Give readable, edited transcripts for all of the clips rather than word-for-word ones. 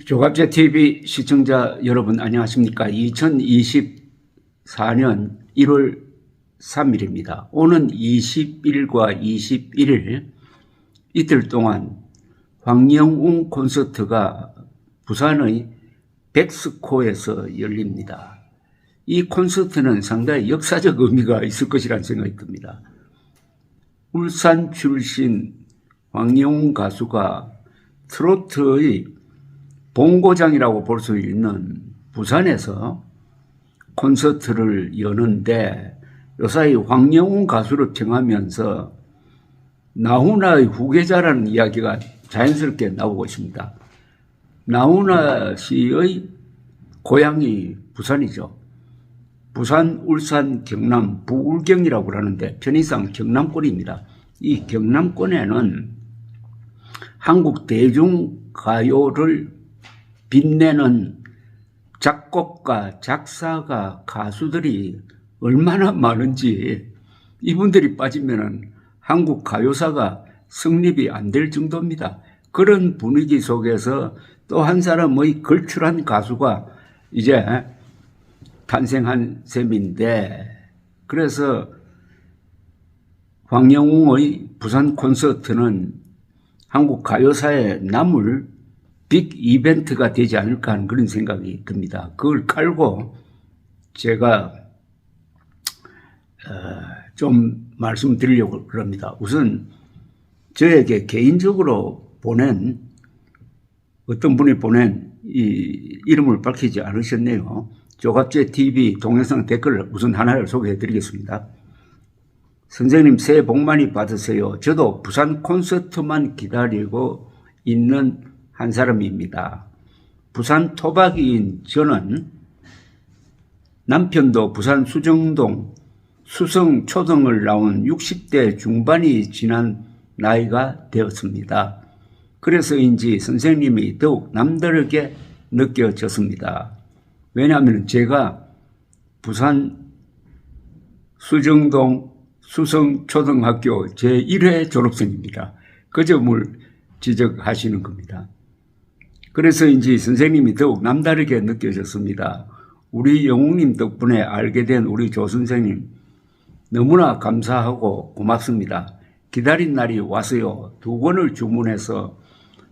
조갑제 TV 시청자 여러분 안녕하십니까? 2024년 1월 3일입니다. 오는 20일과 21일 이틀 동안 황영웅 콘서트가 부산의 백스코에서 열립니다. 이 콘서트는 상당히 역사적 의미가 있을 것이라는 생각이 듭니다. 울산 출신 황영웅 가수가 트로트의 본고장이라고 볼 수 있는 부산에서 콘서트를 여는데 요사이 황영웅 가수를 평하면서 나훈아의 후계자라는 이야기가 자연스럽게 나오고 있습니다. 나훈아 씨의 고향이 부산이죠. 부산, 울산, 경남, 부울경이라고 하는데 편의상 경남권입니다. 이 경남권에는 한국 대중가요를 빛내는 작곡가, 작사가, 가수들이 얼마나 많은지 이분들이 빠지면은 한국 가요사가 성립이 안 될 정도입니다. 그런 분위기 속에서 또 한 사람의 걸출한 가수가 이제 탄생한 셈인데, 그래서 황영웅의 부산 콘서트는 한국 가요사에 남을 빅 이벤트가 되지 않을까 하는 그런 생각이 듭니다. 그걸 깔고 제가 좀 말씀드리려고 합니다. 우선 저에게 개인적으로 보낸, 어떤 분이 보낸 이 이름을 밝히지 않으셨네요. 조갑제 TV 동영상 댓글을 우선 하나를 소개해 드리겠습니다. 선생님 새해 복 많이 받으세요. 저도 부산 콘서트만 기다리고 있는 한 사람입니다. 부산 토박이인 저는 남편도 부산 수정동 수성 초등을 나온 60대 중반이 지난 나이가 되었습니다. 그래서인지 선생님이 더욱 남다르게 느껴졌습니다. 왜냐하면 제가 부산 수정동 수성초등학교 제1회 졸업생입니다. 그 점을 지적하시는 겁니다. 그래서인지 선생님이 더욱 남다르게 느껴졌습니다. 우리 영웅님 덕분에 알게 된 우리 조 선생님 너무나 감사하고 고맙습니다. 기다린 날이 왔어요. 2권을 주문해서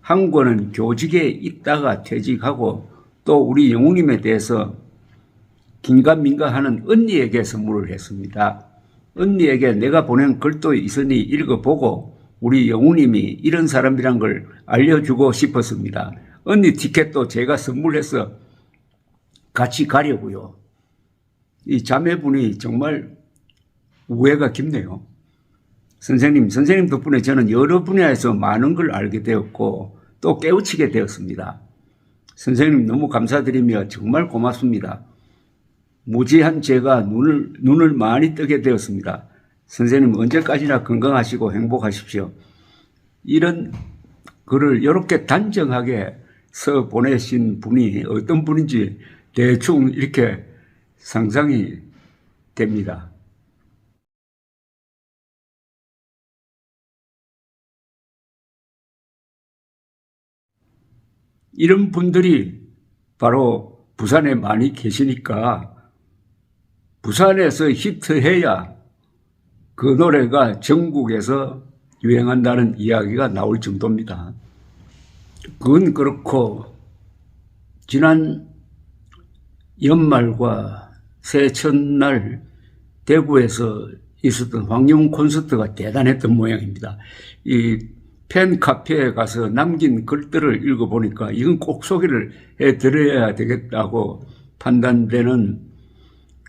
한 권은 교직에 있다가 퇴직하고 또 우리 영웅님에 대해서 긴가민가하는 언니에게 선물을 했습니다. 언니에게 내가 보낸 글도 있으니 읽어보고 우리 영웅님이 이런 사람이란 걸 알려주고 싶었습니다. 언니 티켓도 제가 선물해서 같이 가려고요. 이 자매분이 정말 우애가 깊네요. 선생님 덕분에 저는 여러 분야에서 많은 걸 알게 되었고 또 깨우치게 되었습니다. 선생님 너무 감사드리며 정말 고맙습니다. 무지한 제가 눈을 많이 뜨게 되었습니다. 선생님 언제까지나 건강하시고 행복하십시오. 이런 글을 이렇게 단정하게 써 보내신 분이 어떤 분인지 대충 이렇게 상상이 됩니다. 이런 분들이 바로 부산에 많이 계시니까 부산에서 히트해야 그 노래가 전국에서 유행한다는 이야기가 나올 정도입니다. 그건 그렇고 지난 연말과 새해 첫날 대구에서 있었던 황영웅 콘서트가 대단했던 모양입니다. 이 팬카페에 가서 남긴 글들을 읽어보니까 이건 꼭 소개를 해드려야 되겠다고 판단되는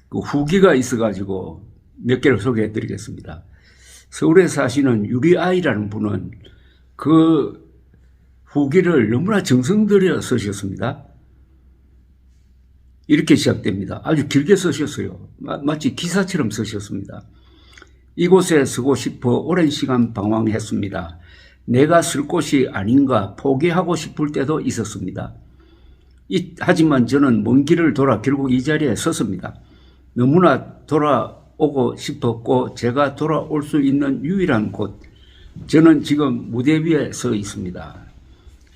그 후기가 있어가지고 몇 개를 소개해드리겠습니다. 서울에 사시는 유리아이라는 분은 그 후기를 너무나 정성 들여 쓰셨습니다. 이렇게 시작됩니다. 아주 길게 쓰셨어요. 마치 기사처럼 쓰셨습니다. 이곳에 서고 싶어 오랜 시간 방황했습니다. 내가 쓸 곳이 아닌가 포기하고 싶을 때도 있었습니다. 하지만 저는 먼 길을 돌아 결국 이 자리에 섰습니다. 너무나 돌아오고 싶었고 제가 돌아올 수 있는 유일한 곳, 저는 지금 무대 위에 서 있습니다.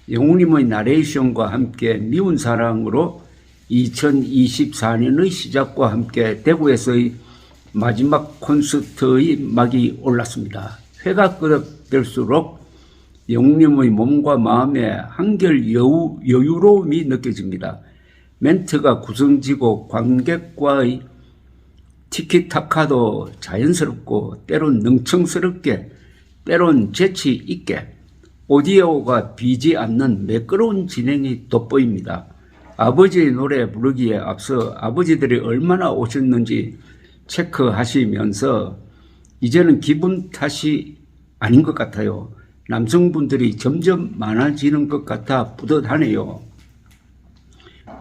영웅님의 나레이션과 함께 미운 사랑으로 2024년의 시작과 함께 대구에서의 마지막 콘서트의 막이 올랐습니다. 회가 끄덕댈수록 영웅님의 몸과 마음에 한결 여유로움이 느껴집니다. 멘트가 구성지고 관객과의 티키타카도 자연스럽고 때론 능청스럽게 때론 재치 있게 오디오가 비지 않는 매끄러운 진행이 돋보입니다. 아버지의 노래 부르기에 앞서 아버지들이 얼마나 오셨는지 체크하시면서 이제는 기분 탓이 아닌 것 같아요. 남성분들이 점점 많아지는 것 같아 뿌듯하네요.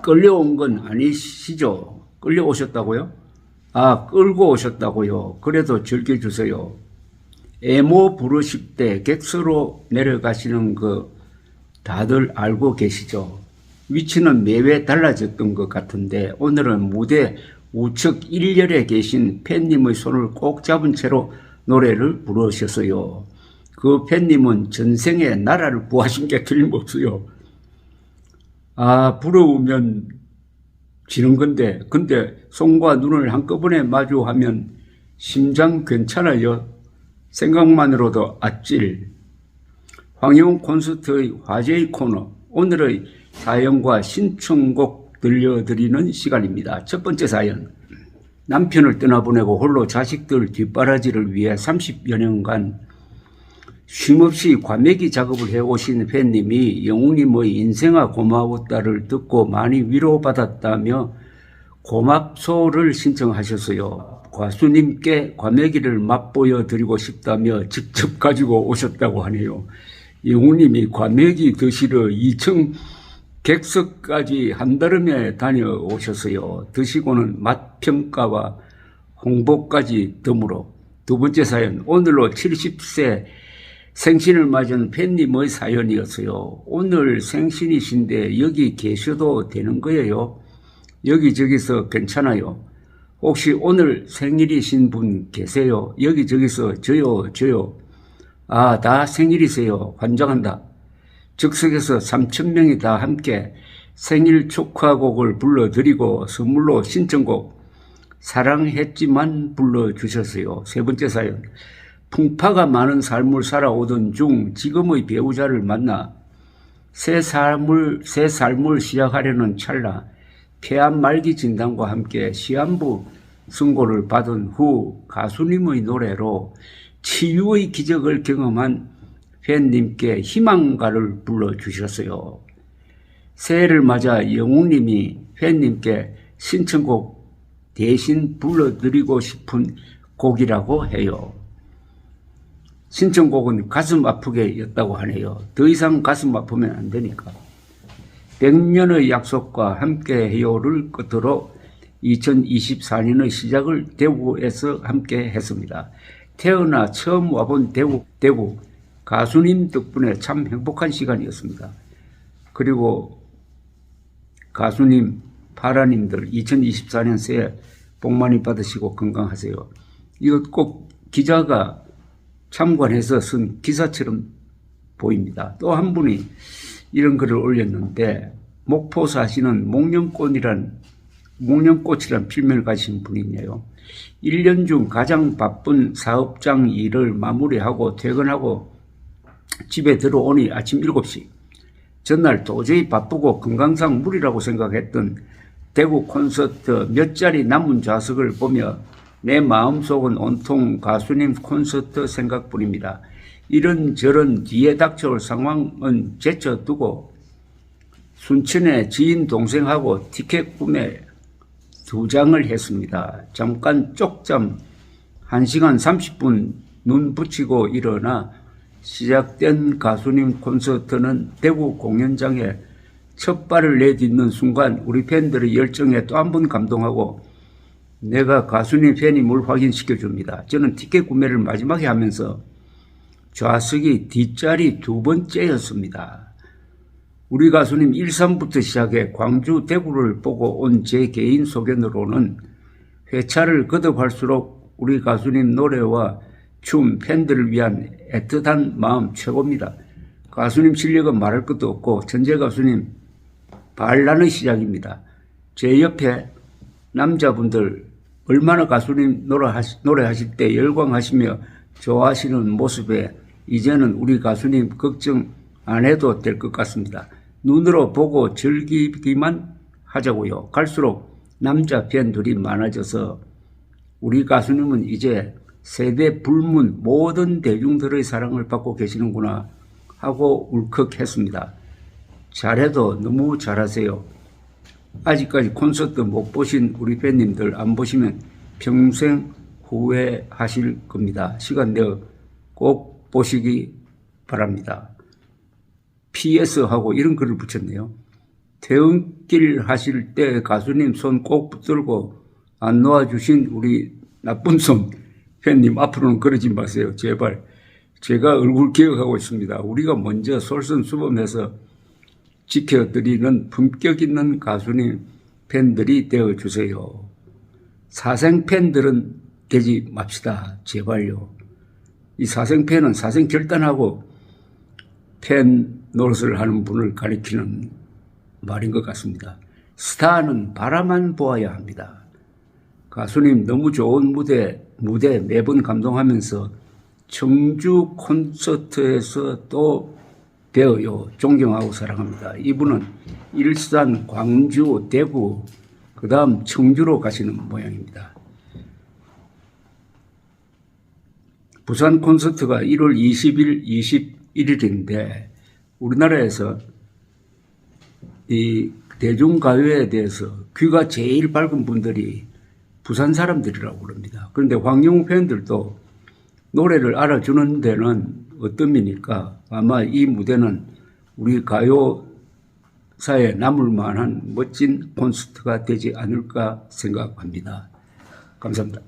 끌려온 건 아니시죠? 끌려오셨다고요? 아, 끌고 오셨다고요? 그래도 즐겨주세요. 애모 부르실 때 객서로 내려가시는 거 다들 알고 계시죠? 위치는 매회 달라졌던 것 같은데 오늘은 무대 우측 1열에 계신 팬님의 손을 꼭 잡은 채로 노래를 부르셨어요. 그 팬님은 전생에 나라를 구하신 게 틀림없어요. 아, 부러우면 지는 건데, 근데 손과 눈을 한꺼번에 마주하면 심장 괜찮아요. 생각만으로도 아찔. 황영 콘서트의 화제의 코너, 오늘의 사연과 신청곡 들려드리는 시간입니다. 첫 번째 사연. 남편을 떠나보내고 홀로 자식들 뒷바라지를 위해 30여 년간 쉼없이 과메기 작업을 해오신 팬님이 영웅님의 인생아 고마웠다를 듣고 많이 위로받았다며 고맙소를 신청하셨어요. 가수님께 과메기를 맛보여 드리고 싶다며 직접 가지고 오셨다고 하네요. 영웅님이 과메기 드시러 2층 객석까지 한달음에 다녀오셨어요. 드시고는 맛평가와 홍보까지 덤으로. 두 번째 사연, 오늘로 70세 생신을 맞은 팬님의 사연이었어요. 오늘 생신이신데 여기 계셔도 되는 거예요? 여기저기서 괜찮아요. 혹시 오늘 생일이신 분 계세요? 여기저기서 저요. 아, 다 생일이세요. 환장한다. 즉석에서 3,000명이 다 함께 생일 축하곡을 불러드리고 선물로 신청곡 사랑했지만 불러주셨어요. 세 번째 사연. 풍파가 많은 삶을 살아오던 중 지금의 배우자를 만나 새 삶을 시작하려는 찰나 폐암 말기 진단과 함께 시한부 선고를 받은 후 가수님의 노래로 치유의 기적을 경험한 팬님께 희망가를 불러주셨어요. 새해를 맞아 영웅님이 팬님께 신청곡 대신 불러드리고 싶은 곡이라고 해요. 신청곡은 가슴 아프게 였다고 하네요. 더 이상 가슴 아프면 안 되니까. 100년의 약속과 함께해요를 끝으로 2024년의 시작을 대구에서 함께 했습니다. 태어나 처음 와본 대구 가수님 덕분에 참 행복한 시간이었습니다. 그리고 가수님, 파라님들 2024년 새해 복 많이 받으시고 건강하세요. 이거 꼭 기자가 참관해서 쓴 기사처럼 보입니다. 또 한 분이 이런 글을 올렸는데 목포 사시는 목련꽃이란 필명을 가진 분이네요. 1년 중 가장 바쁜 사업장 일을 마무리하고 퇴근하고 집에 들어오니 아침 7시. 전날 도저히 바쁘고 건강상 무리라고 생각했던 대구 콘서트 몇 자리 남은 좌석을 보며 내 마음속은 온통 가수님 콘서트 생각뿐입니다. 이런저런 뒤에 닥쳐올 상황은 제쳐두고 순천에 지인 동생하고 티켓 구매 2장을 했습니다. 잠깐 쪽잠 1시간 30분 눈 붙이고 일어나 시작된 가수님 콘서트는 대구 공연장에 첫 발을 내딛는 순간 우리 팬들의 열정에 또 한 번 감동하고 내가 가수님 팬임을 확인시켜줍니다. 저는 티켓 구매를 마지막에 하면서 좌석이 뒷자리 2번째였습니다. 우리 가수님 1~3부터 시작해 광주, 대구를 보고 온 제 개인 소견으로는 회차를 거듭할수록 우리 가수님 노래와 춤, 팬들을 위한 애틋한 마음 최고입니다. 가수님 실력은 말할 것도 없고 천재 가수님 반란의 시작입니다. 제 옆에 남자분들 얼마나 가수님 노래하실 때 열광하시며 좋아하시는 모습에 이제는 우리 가수님 걱정 안 해도 될 것 같습니다. 눈으로 보고 즐기기만 하자고요. 갈수록 남자 팬들이 많아져서 우리 가수님은 이제 세대 불문 모든 대중들의 사랑을 받고 계시는구나 하고 울컥했습니다. 잘해도 너무 잘하세요. 아직까지 콘서트 못 보신 우리 팬님들 안 보시면 평생 후회하실 겁니다. 시간 내어 꼭 보시기 바랍니다. PS하고 이런 글을 붙였네요. 퇴근길 하실 때 가수님 손 꼭 붙들고 안 놓아주신 우리 나쁜 손 팬님 앞으로는 그러지 마세요. 제발. 제가 얼굴 기억하고 있습니다. 우리가 먼저 솔선수범해서 지켜드리는 품격 있는 가수님 팬들이 되어주세요. 사생 팬들은 되지 맙시다. 제발요. 이 사생 팬은 사생 결단하고 팬 노릇을 하는 분을 가리키는 말인 것 같습니다. 스타는 바라만 보아야 합니다. 가수님 너무 좋은 무대 매번 감동하면서 청주 콘서트에서 또 배워요. 존경하고 사랑합니다. 이분은 일산, 광주, 대구, 그 다음 청주로 가시는 모양입니다. 부산 콘서트가 1월 20일, 21일인데 우리나라에서 이 대중가요에 대해서 귀가 제일 밝은 분들이 부산 사람들이라고 그럽니다. 그런데 황영우 팬들도 노래를 알아주는 데는 어떤 의미니까 아마 이 무대는 우리 가요사에 남을 만한 멋진 콘서트가 되지 않을까 생각합니다. 감사합니다.